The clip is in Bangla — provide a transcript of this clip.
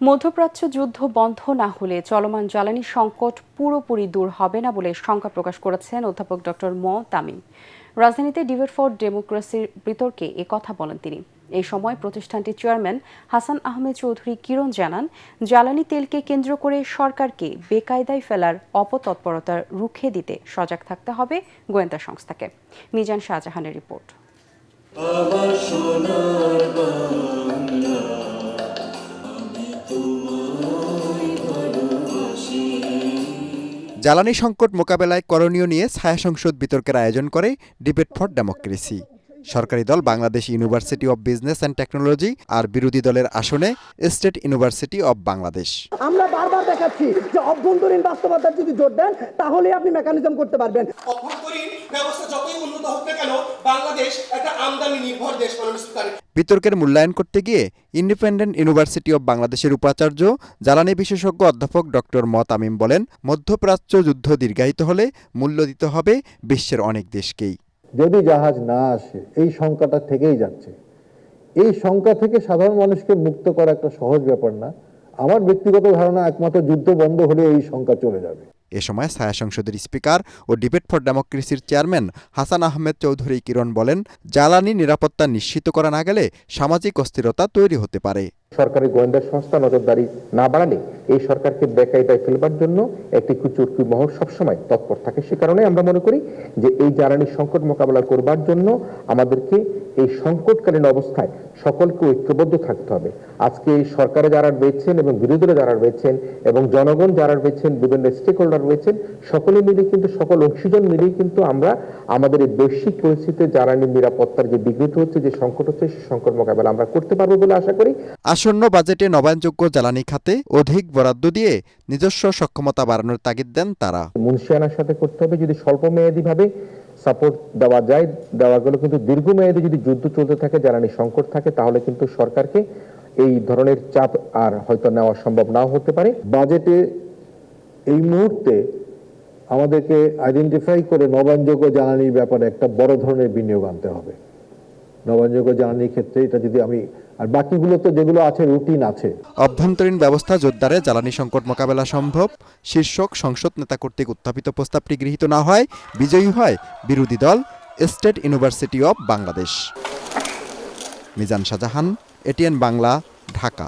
মধ্যপ্রাচ্য যুদ্ধ বন্ধ না হলে চলমান জ্বালানি সংকট পুরোপুরি দূর হবে না বলে শঙ্কা প্রকাশ করেছেন অধ্যাপক ডক্টর ম তামিম। রাজধানীতে ডিবেট ফর ডেমোক্রেসির বিতর্কে কথা বলেন তিনি। এই সময় প্রতিষ্ঠানটির চেয়ারম্যান হাসান আহমেদ চৌধুরী কিরণ জানান, জ্বালানি তেলকে কেন্দ্র করে সরকারকে বেকায়দায় ফেলার অপতৎপরতা রুখে দিতে সজাগ থাকতে হবে গোয়েন্দা সংস্থাকে। মিজান শাহজাহানের রিপোর্ট। জ্বালানি সংকট মোকাবেলায় করণীয় নিয়ে ছায়া সংসদ বিতর্কের আয়োজন করে ডিবেট ফর ডেমোক্রেসি। সরকারি দল Bangladesh university of business and technology আর বিরোধী দলের আসনে স্টেট ইউনিভার্সিটি অব বাংলাদেশ। আমরা বারবার দেখাচ্ছি যে অভ্যন্তরীণ বাস্তবতার যদি জোর দেন তাহলে আপনি মেকানিজম করতে পারবেন। অভ্যন্তরীণ ব্যবস্থা যতই উন্নত হোক না কেন, বাংলাদেশ একটা আমদানি নির্ভর দেশ। বিতর্কের মূল্যায়ন করতে গিয়ে ইন্ডিপেন্ডেন্ট ইউনিভার্সিটি অব বাংলাদেশের উপাচার্য জ্বালানি বিশেষজ্ঞ অধ্যাপক ডক্টর ম তামিম বলেন, মধ্যপ্রাচ্য যুদ্ধ দীর্ঘায়িত হলে মূল্য দিতে হবে বিশ্বের অনেক দেশকেই। যদি জাহাজ না আসে, এই শঙ্কাটা থেকেই যাচ্ছে। এই শঙ্কা থেকে সাধারণ মানুষকে মুক্ত করা একটা সহজ ব্যাপার না। আমার ব্যক্তিগত ধারণা একমাত্র যুদ্ধ বন্ধ হলে এই শঙ্কা চলে যাবে। এ সময় ছায়া সংসদের স্পিকার ও ডিবেট ফর ডেমোক্রেসির চেয়ারম্যান হাসান আহমেদ চৌধুরী কিরণ বলেন, জ্বালানি নিরাপত্তা নিশ্চিত করা না গেলে সামাজিক অস্থিরতা তৈরি হতে পারে। সরকারি গোয়েন্দা সংস্থা নজরদারি না বাড়ালে এই সরকারকে বেকায়দায় ফেলবার জন্য একটি কুচুরকি মহল সবসময় তৎপর থাকে। সে কারণে আমরা মনে করি যে এই জ্বালানি সংকট মোকাবেলা করবার জন্য আমাদেরকে এই সংকটকালীন অবস্থায় সকলকে ঐক্যবদ্ধ থাকতে হবে। আজকে এই সরকারে যারা রয়েছেন এবং বিরোধী দলে যারা রয়েছেন এবং জনগণ যারা রয়েছেন, বিভিন্ন স্টেক হোল্ডার রয়েছেন, সকলে মিলে কিন্তু সকল অংশীজন মিলেই কিন্তু আমরা আমাদের এই বৈশ্বিক পরিস্থিতিতে জ্বালানি নিরাপত্তার যে বিঘ্নিত হচ্ছে, যে সংকট হচ্ছে, সেই সংকট মোকাবেলা আমরা করতে পারবো বলে আশা করি। আসন্ন বাজেটে নবায়নযোগ্য জ্বালানি খাতে অধিক বরাদ্দ দিয়ে নিজস্ব সক্ষমতা বাড়ানোর তাগিদ দেন তারা। মুন্সিয়ানার সাথে করতে হবে, যদি স্বল্প মেয়াদী ভাবে সাপোর্ট দেওয়া যায়, দেওয়া গেল, কিন্তু দীর্ঘমেয়াদী যদি যুদ্ধ চলতে থাকে, জ্বালানি সংকট থাকে, তাহলে কিন্তু সরকারকে এই ধরনের চাপ আর হয়তো নেওয়া সম্ভব নাও হতে পারে। বাজেটে এই মুহূর্তে আমাদেরকে আইডেন্টিফাই করে নবায়নযোগ্য জ্বালানির ব্যাপারে একটা বড় ধরনের বিনিয়োগ আনতে হবে। নবায়নযোগ্য জ্বালানির ক্ষেত্রে এটা যদি আমি, আর বাকিগুলো তো যেগুলো আছে রুটিন আছে। অভ্যন্তরীণ ব্যবস্থা জোরদারে জ্বালানি সংকট মোকাবেলা সম্ভব শীর্ষক সংসদ নেতা কর্তৃক উত্থাপিত প্রস্তাবটি গৃহীত না হয় বিজয়ী হয় বিরোধী দল state university of Bangladesh. Mizan Shahjahan, ATN Bangla, Dhaka.